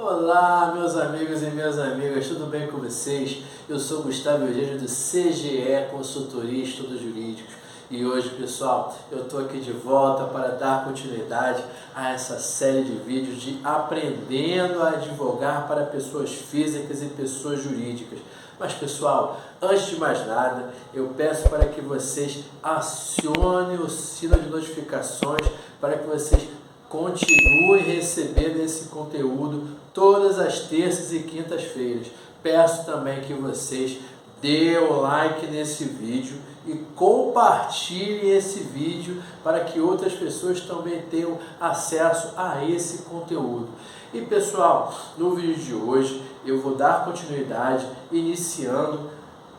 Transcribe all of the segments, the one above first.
Olá, meus amigos e minhas amigas, tudo bem com vocês? Eu sou Gustavo Eugênio do CGE Consultoria e Estudos Jurídicos e hoje, pessoal, eu estou aqui de volta para dar continuidade a essa série de vídeos de aprendendo a advogar para pessoas físicas e pessoas jurídicas. Mas, pessoal, antes de mais nada, eu peço para que vocês acionem o sino de notificações para que vocês continue recebendo esse conteúdo todas as terças e quintas-feiras. Peço também que vocês dêem o like nesse vídeo e compartilhem esse vídeo para que outras pessoas também tenham acesso a esse conteúdo. E pessoal, no vídeo de hoje eu vou dar continuidade iniciando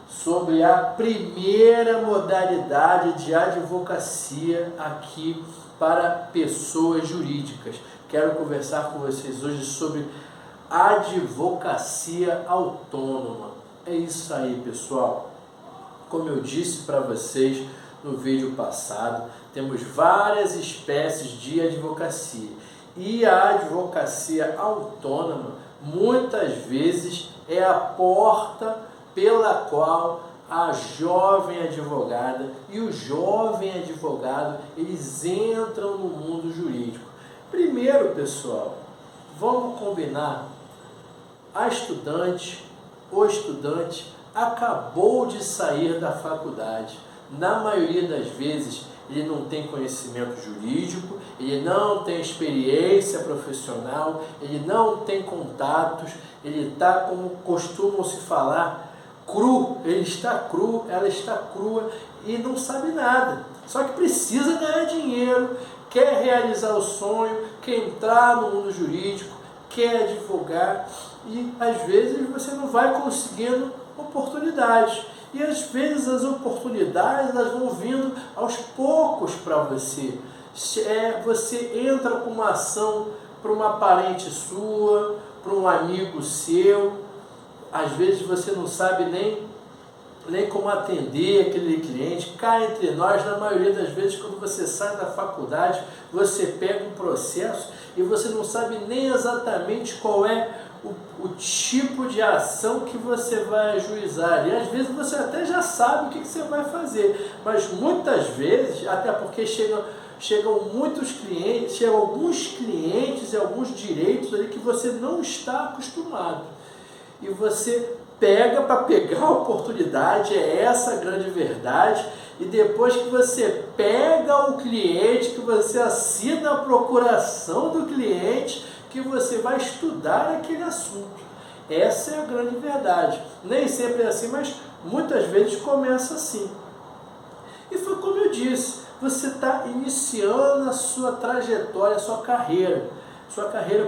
sobre a primeira modalidade de advocacia aqui para pessoas jurídicas. Quero conversar com vocês hoje sobre advocacia autônoma. É isso aí, pessoal. Como eu disse para vocês no vídeo passado, temos várias espécies de advocacia. E a advocacia autônoma, muitas vezes, é a porta pela qual a jovem advogada e o jovem advogado, eles entram no mundo jurídico. Primeiro, pessoal, vamos combinar, o estudante acabou de sair da faculdade. Na maioria das vezes, ele não tem conhecimento jurídico, ele não tem experiência profissional, ele não tem contatos, ele está, como costumam se falar, cru, ele está cru, ela está crua e não sabe nada. Só que precisa ganhar dinheiro, quer realizar o sonho, quer entrar no mundo jurídico, quer advogar e às vezes você não vai conseguindo oportunidades. E às vezes as oportunidades elas vão vindo aos poucos para você. Você entra com uma ação para uma parente sua, para um amigo seu. Às vezes você não sabe nem como atender aquele cliente. Cá entre nós, na maioria das vezes, quando você sai da faculdade, você pega um processo e você não sabe nem exatamente qual é o tipo de ação que você vai ajuizar. E às vezes você até já sabe o que você vai fazer, mas muitas vezes, até porque chegam muitos clientes, chegam alguns clientes e alguns direitos ali que você não está acostumado. E você pega para pegar a oportunidade, é essa a grande verdade, e depois que você pega o cliente, que você assina a procuração do cliente, que você vai estudar aquele assunto. Essa é a grande verdade. Nem sempre é assim, mas muitas vezes começa assim. E foi como eu disse, você está iniciando a sua trajetória, a sua carreira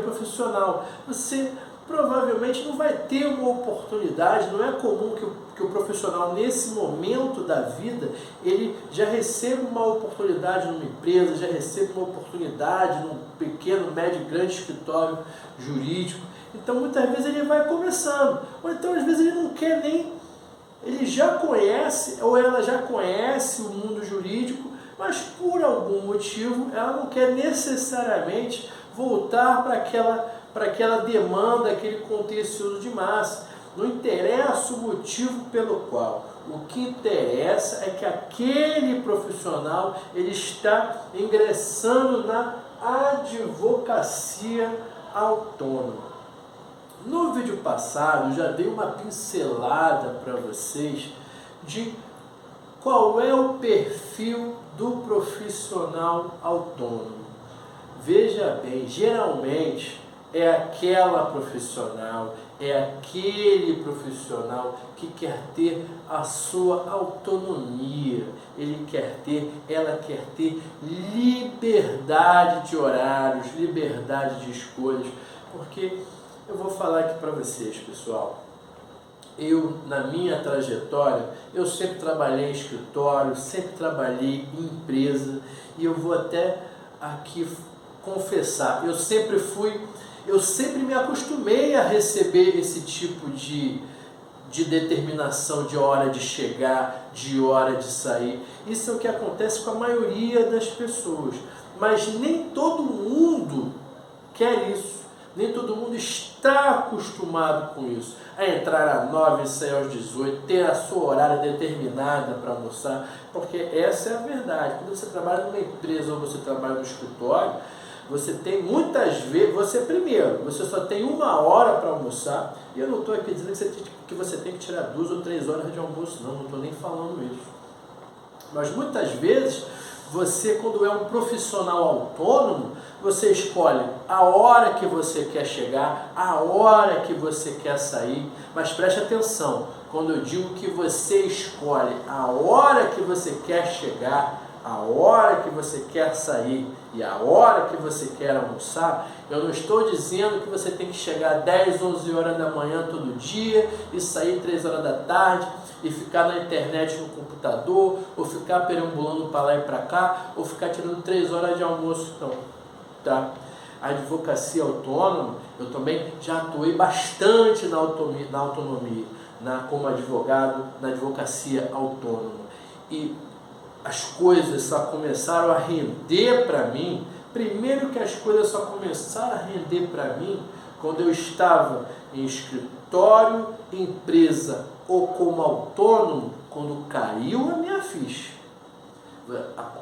profissional. Você provavelmente não vai ter uma oportunidade, não é comum que o profissional nesse momento da vida, ele já receba uma oportunidade numa empresa, já receba uma oportunidade num pequeno, médio, grande escritório jurídico. Então muitas vezes ele vai começando, ou então às vezes ele não quer nem, ele já conhece ou ela já conhece o mundo jurídico, mas por algum motivo ela não quer necessariamente voltar para aquela demanda, aquele contencioso de massa. Não interessa o motivo pelo qual. O que interessa é que aquele profissional ele está ingressando na advocacia autônoma. No vídeo passado, eu já dei uma pincelada para vocês de qual é o perfil do profissional autônomo. Veja bem, geralmente é aquela profissional, é aquele profissional que quer ter a sua autonomia, ela quer ter liberdade de horários, liberdade de escolhas, porque eu vou falar aqui para vocês, pessoal, na minha trajetória, eu sempre trabalhei em escritório, sempre trabalhei em empresa, e eu vou até aqui confessar, eu sempre me acostumei a receber esse tipo de determinação de hora de chegar, de hora de sair. Isso é o que acontece com a maioria das pessoas, mas nem todo mundo quer isso. Nem todo mundo está acostumado com isso. A entrar às 9 e sair às 18, ter a sua horária determinada para almoçar, porque essa é a verdade. Quando você trabalha numa empresa ou você trabalha no escritório, você tem muitas vezes, você só tem 1 hora para almoçar, e eu não estou aqui dizendo que você tem que tirar 2 ou 3 horas de almoço, não estou nem falando isso. Mas muitas vezes, você, quando é um profissional autônomo, você escolhe a hora que você quer chegar, a hora que você quer sair, mas preste atenção, quando eu digo que você escolhe a hora que você quer chegar, a hora que você quer sair e a hora que você quer almoçar, eu não estou dizendo que você tem que chegar 10, 11 horas da manhã todo dia e sair 3 horas da tarde e ficar na internet no computador, ou ficar perambulando para lá e para cá, ou ficar tirando 3 horas de almoço, não, tá? A advocacia autônoma, eu também já atuei bastante na autonomia, como advogado, na advocacia autônoma, e as coisas só começaram a render para mim. Primeiro que as coisas só começaram a render para mim quando eu estava em escritório, empresa ou como autônomo, quando caiu a minha ficha.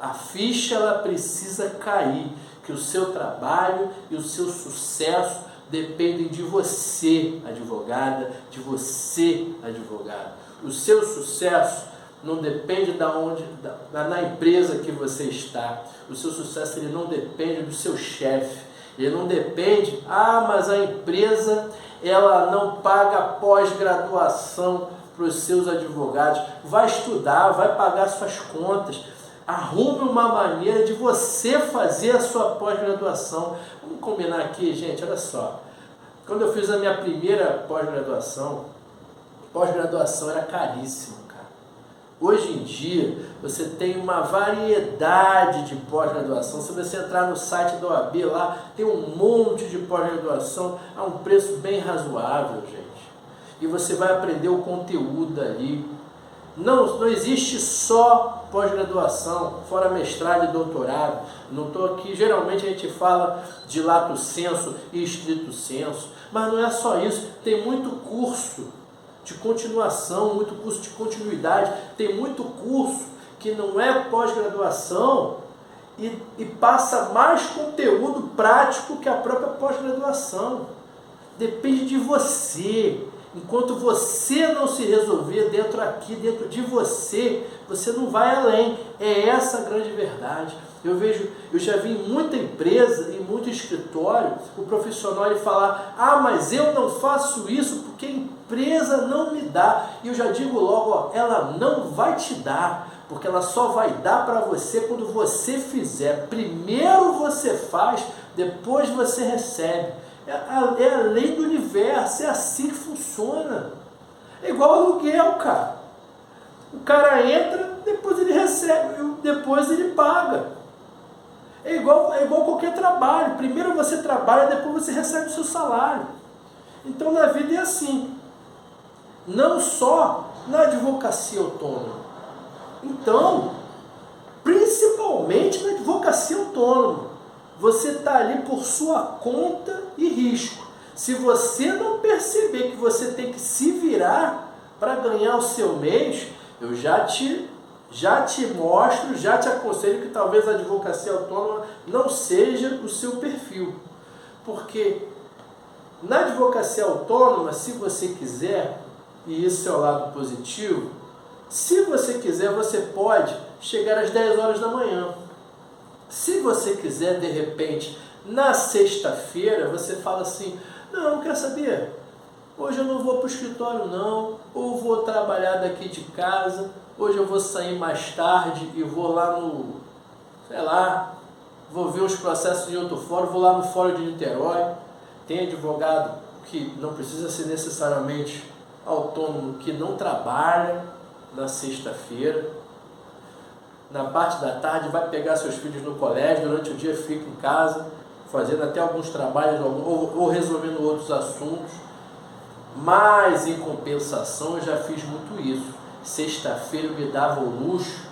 A ficha, ela precisa cair, que o seu trabalho e o seu sucesso dependem de você, advogada, de você, advogado. O seu sucesso não depende na empresa que você está. O seu sucesso, ele não depende do seu chefe. Ele não depende, mas a empresa, ela não paga pós-graduação para os seus advogados. Vai estudar, vai pagar suas contas. Arrume uma maneira de você fazer a sua pós-graduação. Vamos combinar aqui, gente, olha só. Quando eu fiz a minha primeira pós-graduação era caríssimo. Hoje em dia, você tem uma variedade de pós-graduação. Se você entrar no site da OAB lá, tem um monte de pós-graduação a um preço bem razoável, gente. E você vai aprender o conteúdo ali. Não existe só pós-graduação, fora mestrado e doutorado. Não estou aqui, geralmente a gente fala de lato sensu e estrito sensu, mas não é só isso, tem muito curso de continuação, muito curso de continuidade, tem muito curso que não é pós-graduação e passa mais conteúdo prático que a própria pós-graduação. Depende de você. Enquanto você não se resolver dentro de você, você não vai além. É essa a grande verdade. Eu já vi em muita empresa, em muito escritório, o profissional ele falar, mas eu não faço isso porque a empresa não me dá. E eu já digo logo, ela não vai te dar, porque ela só vai dar para você quando você fizer. Primeiro você faz, depois você recebe. É a lei do universo, é assim que funciona. É igual aluguel, cara. O cara entra, depois ele recebe, depois ele paga. É igual qualquer trabalho. Primeiro você trabalha, depois você recebe o seu salário. Então na vida é assim. Não só na advocacia autônoma. Então, principalmente na advocacia autônoma. Você está ali por sua conta e risco. Se você não perceber que você tem que se virar para ganhar o seu mês, eu já te mostro, já te aconselho que talvez a advocacia autônoma não seja o seu perfil. Porque na advocacia autônoma, se você quiser, e isso é o lado positivo, se você quiser, você pode chegar às 10 horas da manhã. Se você quiser, de repente, na sexta-feira, você fala assim, não, quer saber? Hoje eu não vou para o escritório não, ou vou trabalhar daqui de casa, hoje eu vou sair mais tarde e vou lá vou ver os processos em outro fórum, vou lá no fórum de Niterói. Tem advogado que não precisa ser necessariamente autônomo, que não trabalha na sexta-feira. Na parte da tarde vai pegar seus filhos no colégio, durante o dia fica em casa, fazendo até alguns trabalhos ou resolvendo outros assuntos. Mas, em compensação, eu já fiz muito isso. Sexta-feira eu me dava o luxo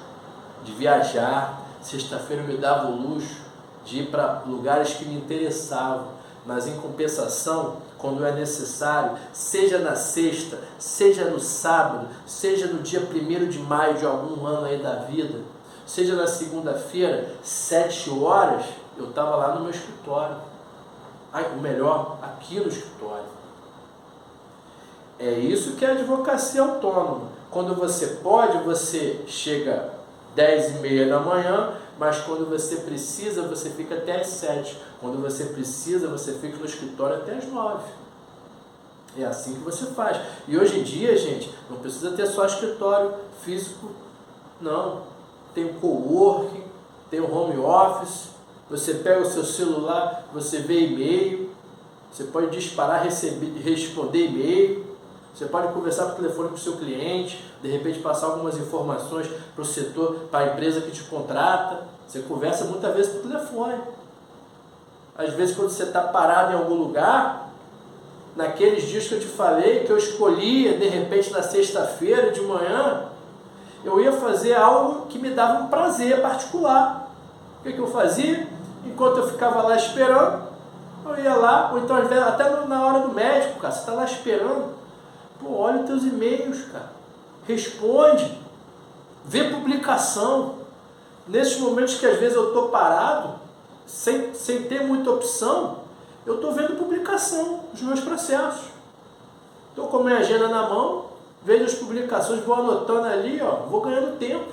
de viajar, sexta-feira eu me dava o luxo de ir para lugares que me interessavam. Mas em compensação, quando é necessário, seja na sexta, seja no sábado, seja no dia 1º de maio de algum ano aí da vida, seja na segunda-feira, 7 horas, eu estava lá no meu escritório. Ou melhor, aqui no escritório. É isso que é advocacia autônoma. Quando você pode, você chega 10h30 da manhã, mas quando você precisa, você fica até as 7. Quando você precisa, você fica no escritório até as 9. É assim que você faz. E hoje em dia, gente, não precisa ter só escritório físico, não. Tem o coworking, tem o home office, você pega o seu celular, você vê e-mail, você pode disparar, responder e-mail, você pode conversar por telefone com o seu cliente, de repente passar algumas informações para o setor, para a empresa que te contrata. Você conversa muitas vezes por telefone. Às vezes quando você está parado em algum lugar, naqueles dias que eu te falei, que eu escolhia, de repente na sexta-feira de manhã, eu ia fazer algo que me dava um prazer particular. O que eu fazia? Enquanto eu ficava lá esperando, eu ia lá, ou então até na hora do médico, cara, você está lá esperando, pô, olha os teus e-mails, cara, responde, vê publicação. Nesses momentos que às vezes eu estou parado, sem ter muita opção, eu estou vendo publicação dos meus processos. Estou com a minha agenda na mão, vejo as publicações, vou anotando ali, ó, vou ganhando tempo.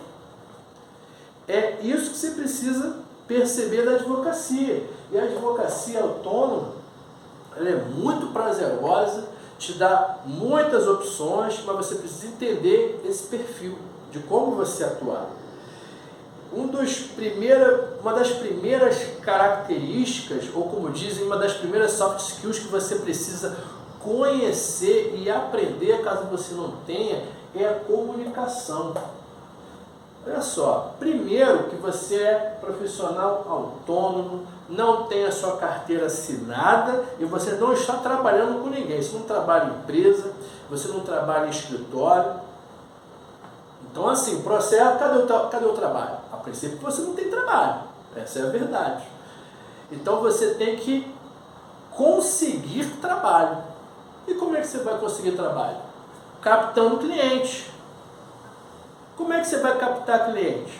É isso que você precisa perceber da advocacia. E a advocacia autônoma, ela é muito prazerosa, te dá muitas opções, mas você precisa entender esse perfil, de como você atuar. Uma das primeiras características, ou como dizem, uma das primeiras soft skills que você precisa conhecer e aprender, caso você não tenha, é a comunicação. Olha só, primeiro que você é profissional autônomo, não tem a sua carteira assinada e você não está trabalhando com ninguém. Você não trabalha em empresa, você não trabalha em escritório. Então assim, processo, cadê o trabalho? A princípio você não tem trabalho, essa é a verdade. Então você tem que conseguir trabalho. E como é que você vai conseguir trabalho? Captando cliente. Como é que você vai captar cliente?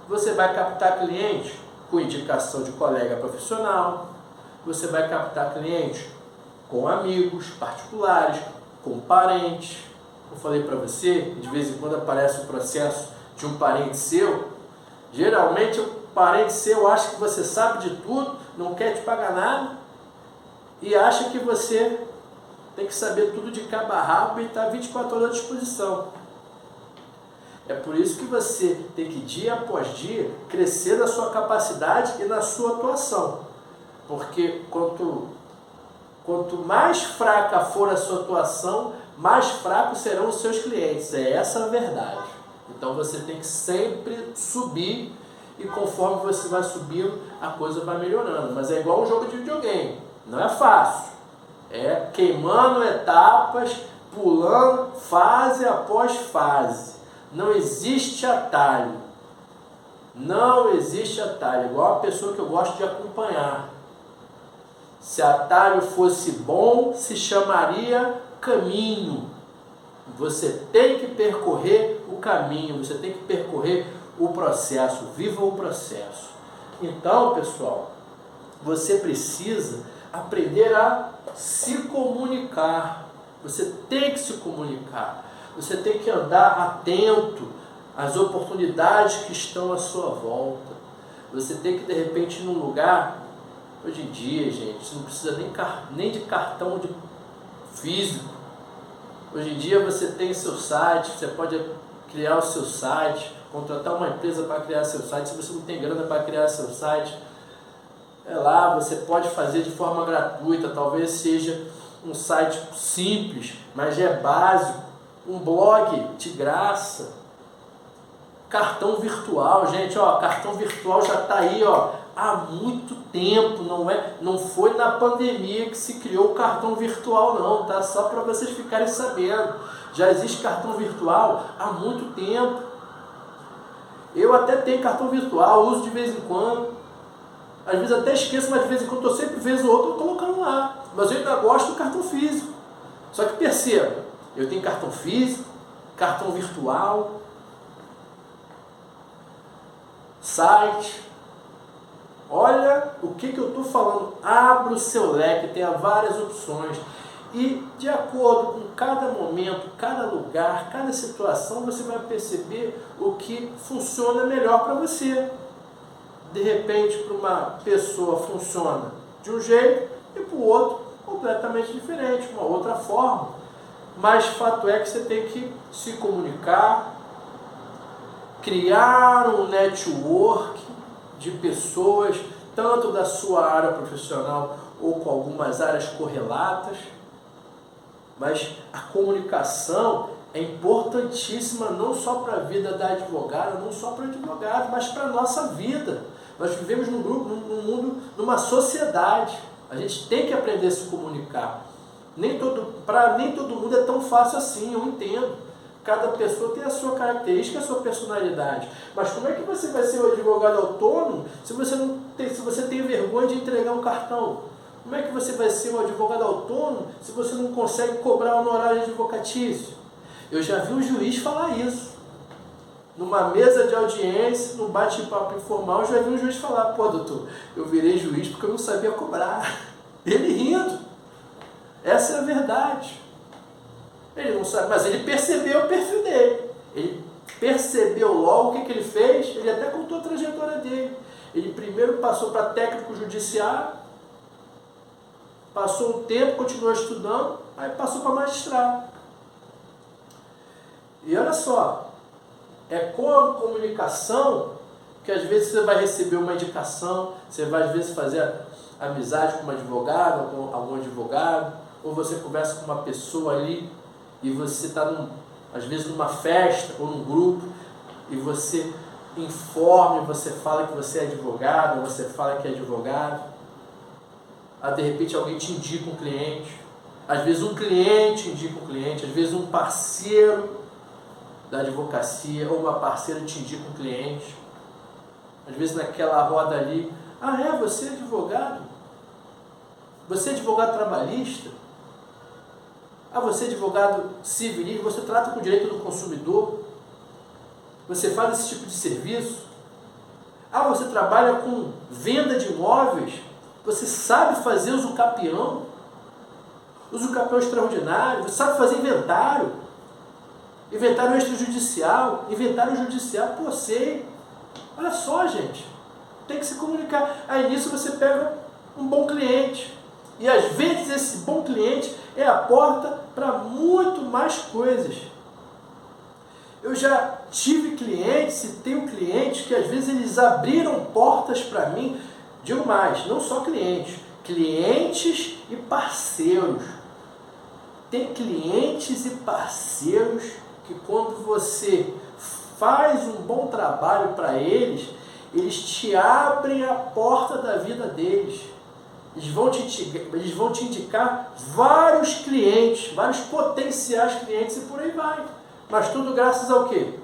Você vai captar cliente com indicação de colega profissional, você vai captar cliente com amigos particulares, com parentes. Eu falei para você, de vez em quando aparece o processo de um parente seu, geralmente o parente seu acha que você sabe de tudo, não quer te pagar nada e acha que você tem que saber tudo de cabo a rabo e está 24 horas à disposição. É por isso que você tem que, dia após dia, crescer na sua capacidade e na sua atuação. Porque quanto mais fraca for a sua atuação, mais fracos serão os seus clientes. É essa a verdade. Então você tem que sempre subir e conforme você vai subindo, a coisa vai melhorando. Mas é igual um jogo de videogame. Não é fácil. É queimando etapas, pulando fase após fase. Não existe atalho. Não existe atalho. Igual a pessoa que eu gosto de acompanhar. Se atalho fosse bom, se chamaria caminho. Você tem que percorrer o caminho, você tem que percorrer o processo. Viva o processo. Então, pessoal, você precisa aprender a se comunicar. Você tem que se comunicar. Você tem que andar atento às oportunidades que estão à sua volta. Você tem que, de repente, ir num lugar... Hoje em dia, gente, você não precisa nem de cartão físico. Hoje em dia você tem seu site, você pode criar o seu site, contratar uma empresa para criar seu site. Se você não tem grana para criar seu site, lá, você pode fazer de forma gratuita. Talvez seja um site simples, mas é básico. Um blog de graça. Cartão virtual, gente, ó, cartão virtual já está aí, ó, há muito tempo, não foi na pandemia que se criou o cartão virtual não, tá? Só para vocês ficarem sabendo. Já existe cartão virtual há muito tempo. Eu até tenho cartão virtual, uso de vez em quando. Às vezes até esqueço, mas de vez em quando eu sempre vejo o outro colocando lá. Mas eu ainda gosto do cartão físico. Só que perceba, eu tenho cartão físico, cartão virtual, site. Olha o que eu estou falando. Abra o seu leque, tenha várias opções. E de acordo com cada momento, cada lugar, cada situação, você vai perceber o que funciona melhor para você. De repente, para uma pessoa funciona de um jeito e para o outro completamente diferente, uma outra forma. Mas fato é que você tem que se comunicar, criar um network de pessoas, tanto da sua área profissional ou com algumas áreas correlatas. Mas a comunicação é importantíssima não só para a vida da advogada, não só para o advogado, mas para a nossa vida. Nós vivemos num grupo, num mundo, numa sociedade. A gente tem que aprender a se comunicar. Para nem todo mundo é tão fácil assim, eu entendo. Cada pessoa tem a sua característica, a sua personalidade. Mas como é que você vai ser um advogado autônomo se você tem vergonha de entregar um cartão? Como é que você vai ser um advogado autônomo se você não consegue cobrar honorário advocatício? Eu já vi um juiz falar isso. Numa mesa de audiência, num bate-papo informal, eu já vi um juiz falar: pô, doutor, eu virei juiz porque eu não sabia cobrar. Ele rindo. Essa é a verdade. Ele não sabe, mas ele percebeu o perfil dele. Ele percebeu logo o que ele fez, ele até contou a trajetória dele. Ele primeiro passou para técnico judiciário, passou um tempo, continuou estudando, aí passou para magistrado. E olha só, é com a comunicação que às vezes você vai receber uma indicação, você vai às vezes fazer amizade com um advogado, ou com algum advogado, ou você conversa com uma pessoa ali e você está às vezes numa festa ou num grupo e você informa, você fala que você é advogado, ou você fala que é advogado. De repente alguém te indica um cliente, às vezes um cliente indica um cliente, às vezes um parceiro da advocacia ou uma parceira te indica um cliente, às vezes naquela roda ali: você é advogado? Você é advogado trabalhista? Você é advogado civil, você trata com o direito do consumidor? Você faz esse tipo de serviço? Você trabalha com venda de imóveis? Você sabe fazer usucapião extraordinário, você sabe fazer inventário extrajudicial, inventário judicial, pô, sei. Olha só, gente, tem que se comunicar. Aí nisso você pega um bom cliente, e às vezes esse bom cliente é a porta para muito mais coisas. Eu já tive clientes e tenho clientes que às vezes eles abriram portas para mim. Digo mais, não só clientes e parceiros. Tem clientes e parceiros que quando você faz um bom trabalho para eles, eles te abrem a porta da vida deles. Eles vão te indicar vários clientes, vários potenciais clientes e por aí vai. Mas tudo graças ao quê?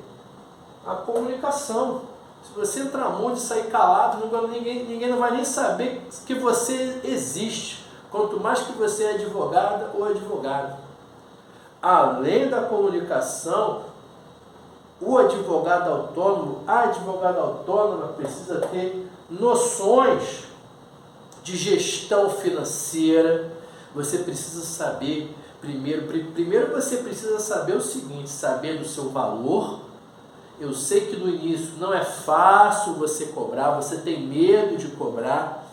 A comunicação. Se você entrar muito e sair calado, ninguém não vai nem saber que você existe. Quanto mais que você é advogada ou advogado. Além da comunicação, o advogado autônomo, a advogada autônoma precisa ter noções de gestão financeira. Você precisa saber, primeiro você precisa saber o seguinte: saber do seu valor. Eu sei que no início não é fácil você cobrar, você tem medo de cobrar.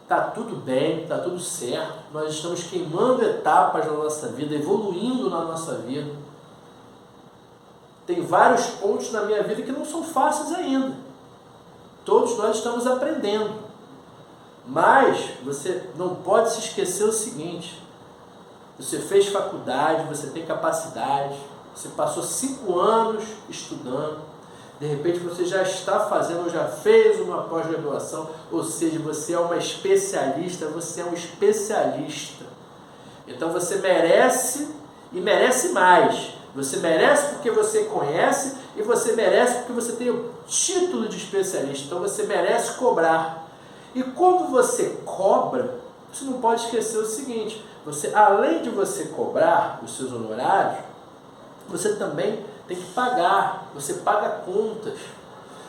Está tudo bem, está tudo certo. Nós estamos queimando etapas na nossa vida, evoluindo na nossa vida. Tem vários pontos na minha vida que não são fáceis ainda. Todos nós estamos aprendendo. Mas você não pode se esquecer o seguinte: você fez faculdade, você tem capacidade, você passou 5 anos estudando, de repente você já está fazendo, já fez uma pós-graduação, ou seja, você é uma especialista, você é um especialista. Então você merece e merece mais. Você merece porque você conhece e você merece porque você tem o título de especialista. Então você merece cobrar. E quando você cobra, você não pode esquecer o seguinte, você, além de você cobrar os seus honorários, você também tem que pagar, você paga contas.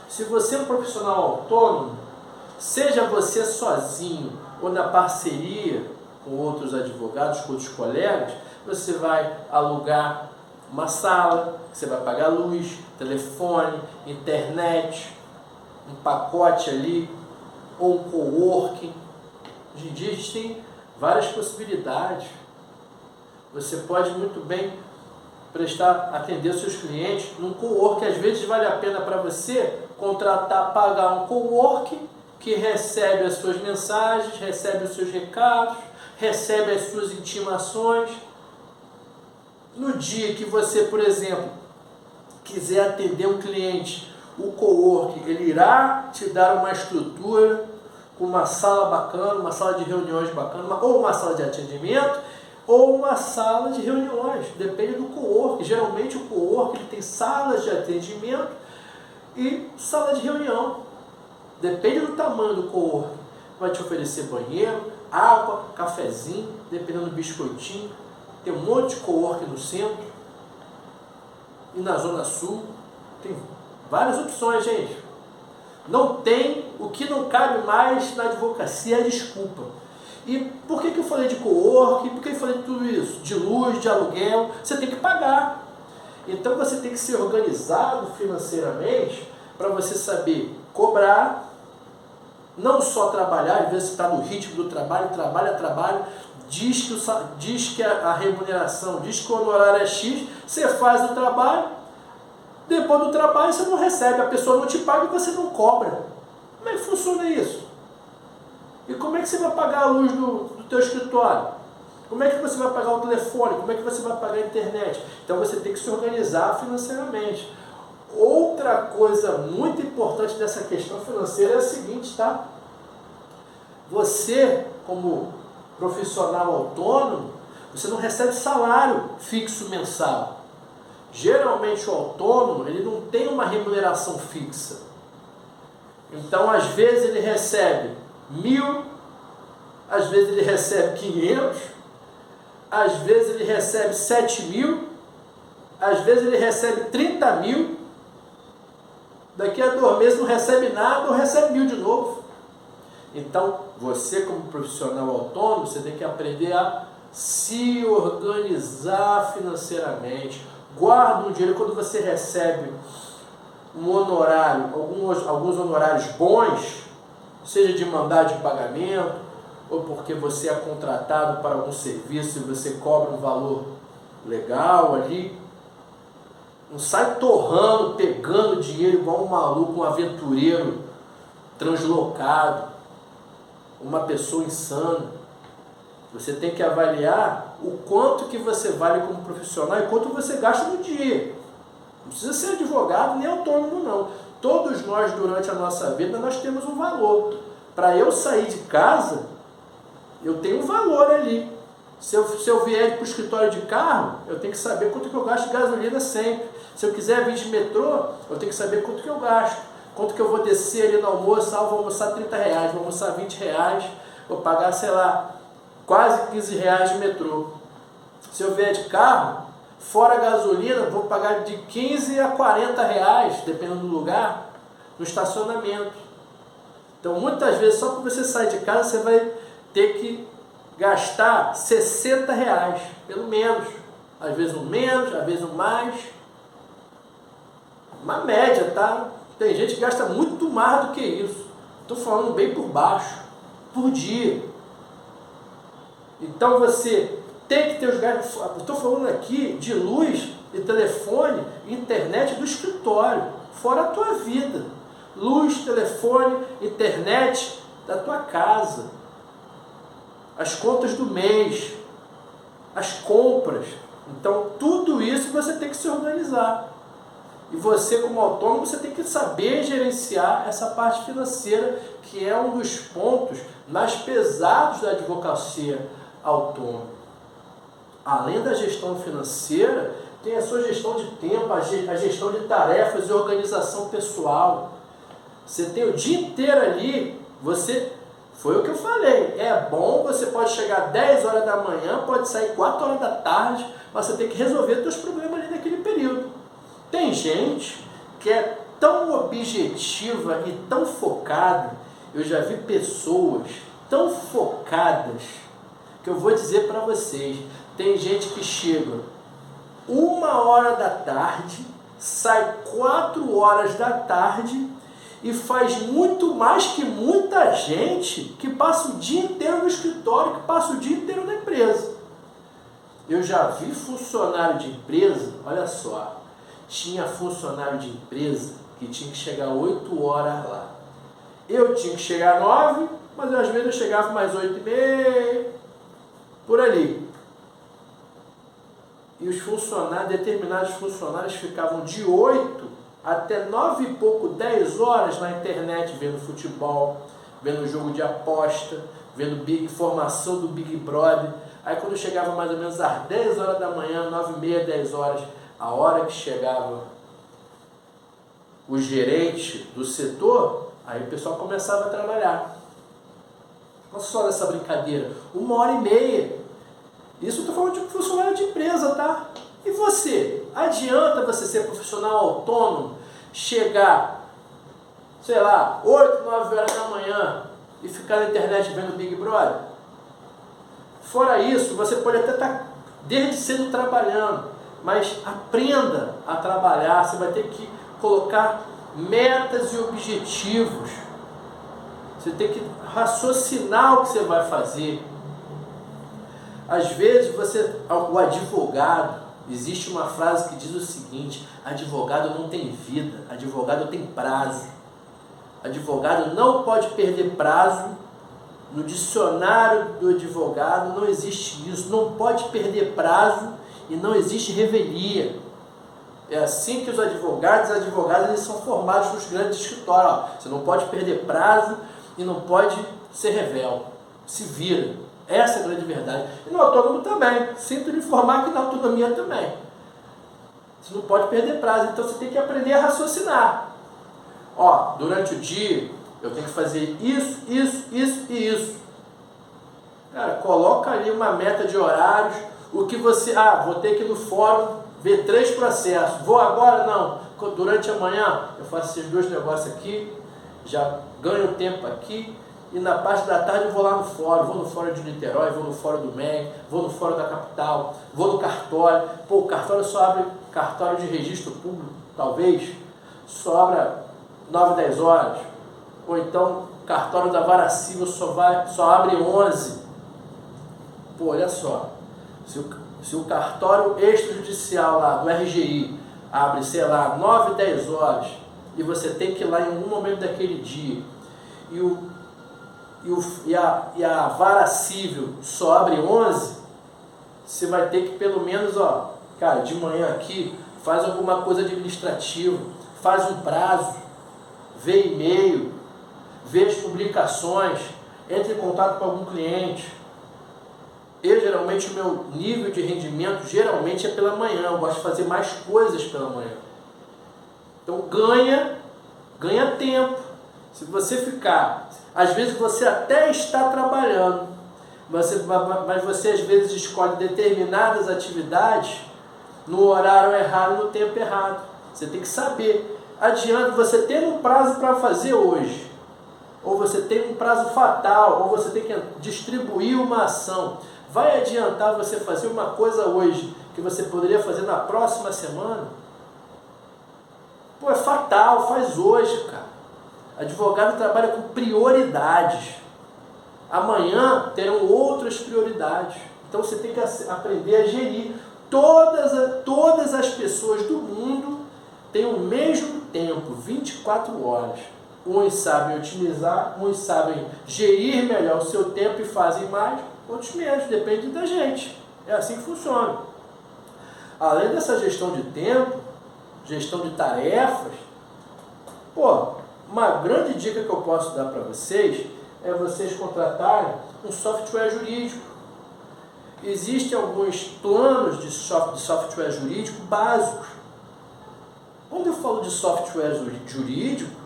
Se você é um profissional autônomo, seja você sozinho ou na parceria com outros advogados, com outros colegas, você vai alugar uma sala, você vai pagar luz, telefone, internet, um pacote ali, ou um coworking. Hoje em dia a gente tem várias possibilidades. Você pode muito bem atender seus clientes num coworking. Às vezes vale a pena para você pagar um coworking que recebe as suas mensagens, recebe os seus recados, recebe as suas intimações. No dia que você, por exemplo, quiser atender um cliente, o coworking, ele irá te dar uma estrutura com uma sala bacana, uma sala de reuniões bacana, ou uma sala de atendimento, ou uma sala de reuniões, depende do coworking. Geralmente o coworking ele tem salas de atendimento e sala de reunião, depende do tamanho do coworking. Vai te oferecer banheiro, água, cafezinho, dependendo do biscoitinho. Tem um monte de coworking no centro e na Zona Sul, tem várias opções, gente. Não tem, o que não cabe mais na advocacia é desculpa. E por que eu falei de coworking? Por que eu falei de tudo isso? De luz, de aluguel, você tem que pagar. Então você tem que ser organizado financeiramente para você saber cobrar, não só trabalhar, às vezes você está no ritmo do trabalho, trabalha, diz que a remuneração, diz que o honorário é X, você faz o trabalho, depois do trabalho você não recebe, a pessoa não te paga e você não cobra. Como é que funciona isso? E como é que você vai pagar a luz do teu escritório? Como é que você vai pagar o telefone? Como é que você vai pagar a internet? Então você tem que se organizar financeiramente. Outra coisa muito importante dessa questão financeira é a seguinte, tá? Você, como profissional autônomo, você não recebe salário fixo mensal. Geralmente o autônomo, ele não tem uma remuneração fixa. Então, às vezes ele recebe 1.000, às vezes ele recebe 500, às vezes ele recebe 7.000, às vezes ele recebe 30.000, daqui a 2 meses não recebe nada ou recebe 1.000 de novo. Então, você como profissional autônomo, você tem que aprender a se organizar financeiramente. Guarda um dinheiro. Quando você recebe um honorário, alguns honorários bons, seja de mandado de pagamento, ou porque você é contratado para algum serviço e você cobra um valor legal ali, não sai torrando, pegando dinheiro igual um maluco, um aventureiro translocado, uma pessoa insana. Você tem que avaliar o quanto que você vale como profissional e quanto você gasta no dia. Não precisa ser advogado nem autônomo, não. Todos nós, durante a nossa vida, nós temos um valor. Para eu sair de casa, eu tenho um valor ali. Se eu vier para o escritório de carro, eu tenho que saber quanto que eu gasto de gasolina sempre. Se eu quiser vir de metrô, eu tenho que saber quanto que eu gasto. Quanto que eu vou descer ali no almoço, vou almoçar R$30, vou almoçar R$20, vou pagar, sei lá, quase R$15 de metrô. Se eu vier de carro, fora a gasolina, vou pagar de R$15 a R$40, dependendo do lugar, no estacionamento. Então, muitas vezes, só para você sair de casa, você vai ter que gastar R$60, pelo menos. Às vezes um menos, às vezes um mais. Uma média, tá? Tem gente que gasta muito mais do que isso. Estou falando bem por baixo, por dia. Então você tem que ter os gastos. Estou falando aqui de luz, de telefone, internet do escritório, fora a tua vida. Luz, telefone, internet da tua casa. As contas do mês, as compras. Então tudo isso você tem que se organizar. E você, como autônomo, você tem que saber gerenciar essa parte financeira, que é um dos pontos mais pesados da advocacia autônoma. Além da gestão financeira, tem a sua gestão de tempo, a gestão de tarefas e organização pessoal. Você tem o dia inteiro ali, você Foi o que eu falei. É bom, você pode chegar 10 horas da manhã, pode sair 4 horas da tarde, mas você tem que resolver os seus problemas ali naquele período. Tem gente que é tão objetiva e tão focada, eu já vi pessoas tão focadas, que eu vou dizer para vocês, tem gente que chega 1 hora da tarde, sai 4 horas da tarde e faz muito mais que muita gente que passa o dia inteiro no escritório, que passa o dia inteiro na empresa. Eu já vi funcionário de empresa, olha só, tinha funcionário de empresa que tinha que chegar 8 horas lá. Eu tinha que chegar 9, mas às vezes eu chegava mais 8h30, por ali. E os funcionários, determinados funcionários ficavam de 8 até 9 e pouco, 10 horas na internet, vendo futebol, vendo jogo de aposta, vendo informação do Big Brother. Aí quando chegava mais ou menos às 10 horas da manhã, 9h30, 10 horas, a hora que chegava o gerente do setor, aí o pessoal começava a trabalhar. Olha só essa brincadeira, 1h30. Isso eu estou falando de funcionário de empresa, tá? E você? Adianta você ser profissional autônomo, chegar, sei lá, 8, 9 horas da manhã e ficar na internet vendo Big Brother? Fora isso, você pode até estar desde cedo trabalhando, mas aprenda a trabalhar, você vai ter que colocar metas e objetivos. Você tem que raciocinar o que você vai fazer. Às vezes o advogado, existe uma frase que diz o seguinte: advogado não tem vida, advogado tem prazo. Advogado não pode perder prazo. No dicionário do advogado não existe isso, não pode perder prazo e não existe revelia. É assim que os advogados eles são formados nos grandes escritórios. Ó, você não pode perder prazo e não pode ser revel. Se vira. Essa é a grande verdade. E no autônomo também. Sinto lhe informar que na autonomia também. Você não pode perder prazo, então você tem que aprender a raciocinar. Ó, durante o dia eu tenho que fazer isso e isso. Cara, coloca ali uma meta de horários. O que você... vou ter que ir no fórum ver 3 processos. Vou agora? Não. Durante a manhã eu faço esses 2 negócios aqui, já ganho tempo aqui, e na parte da tarde eu vou lá no fórum. Vou no fórum de Niterói, vou no fórum do MEC, vou no fórum da capital, vou no cartório. Pô, o cartório só abre, cartório de registro público, talvez, só abre 9, 10 horas. Ou então, cartório da Vara Civil só abre 11. Pô, olha só, se o cartório extrajudicial lá do RGI abre, sei lá, 9, 10 horas, e você tem que ir lá em algum momento daquele dia, e a Vara Civil só abre 11, você vai ter que pelo menos, cara, de manhã aqui, faz alguma coisa administrativa, faz um prazo, vê e-mail, vê as publicações, entre em contato com algum cliente. Geralmente, o meu nível de rendimento geralmente é pela manhã. Eu gosto de fazer mais coisas pela manhã. Então, ganha tempo. Se você ficar... Às vezes, você até está trabalhando, mas você às vezes escolhe determinadas atividades no horário errado, no tempo errado. Você tem que saber. Adianta você ter um prazo para fazer hoje, ou você tem um prazo fatal, ou você tem que distribuir uma ação. Vai adiantar você fazer uma coisa hoje que você poderia fazer na próxima semana? Pô, é fatal, faz hoje, cara. Advogado trabalha com prioridades. Amanhã terão outras prioridades. Então você tem que aprender a gerir. Todas as pessoas do mundo têm o mesmo tempo, 24 horas. Uns sabem otimizar, uns sabem gerir melhor o seu tempo e fazem mais, outros menos, depende da gente. É assim que funciona. Além dessa gestão de tempo, gestão de tarefas, uma grande dica que eu posso dar para vocês é vocês contratarem um software jurídico. Existem alguns planos de software jurídico básicos. Quando eu falo de software jurídico,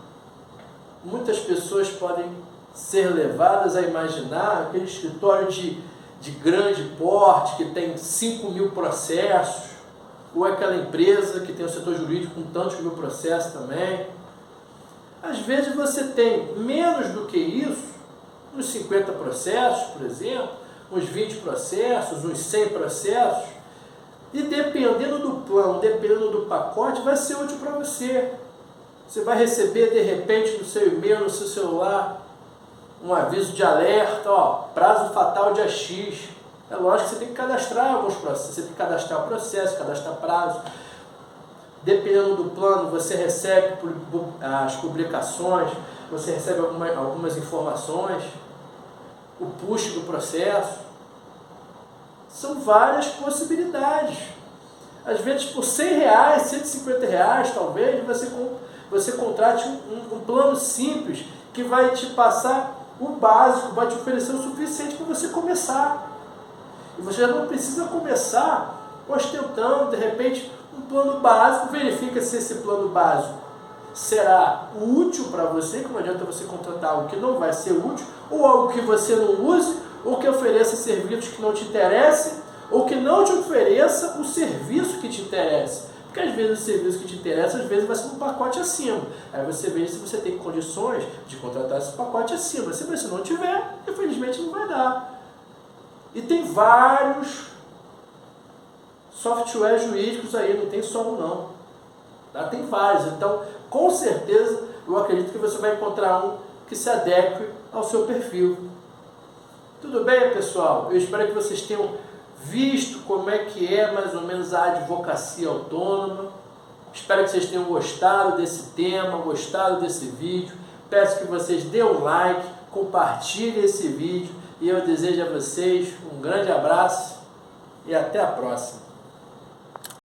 muitas pessoas podem ser levadas a imaginar aquele escritório de grande porte, que tem 5.000 processos, ou aquela empresa que tem o setor jurídico com tantos mil processos também. Às vezes você tem menos do que isso, uns 50 processos, por exemplo, uns 20 processos, uns 100 processos, e dependendo do plano, dependendo do pacote, vai ser útil para você. Você vai receber, de repente, no seu e-mail, no seu celular, um aviso de alerta, prazo fatal dia X. É lógico que você tem que cadastrar alguns processos, você tem que cadastrar o processo, cadastrar prazo. Dependendo do plano, você recebe as publicações, você recebe algumas informações, o push do processo. São várias possibilidades. Às vezes por R$100, R$150, talvez, você contrate um plano simples que vai te passar o básico, vai te oferecer o suficiente para você começar. E você já não precisa começar ostentando, de repente, um plano básico. Verifica se esse plano básico será útil para você, que não adianta você contratar algo que não vai ser útil, ou algo que você não use, ou que ofereça serviços que não te interessem, ou que não te ofereça o serviço que te interessa. Porque às vezes o serviço que te interessa, às vezes vai ser um pacote acima. Aí você vê se você tem condições de contratar esse pacote acima. Se você não tiver, infelizmente não vai dar. E tem vários softwares jurídicos aí, não tem só um não. Tá? Tem vários. Então, com certeza, eu acredito que você vai encontrar um que se adeque ao seu perfil. Tudo bem, pessoal? Eu espero que vocês tenham visto como é que é mais ou menos a advocacia autônoma. Espero que vocês tenham gostado desse tema, gostado desse vídeo. Peço que vocês dêem um like, compartilhem esse vídeo e eu desejo a vocês um grande abraço e até a próxima.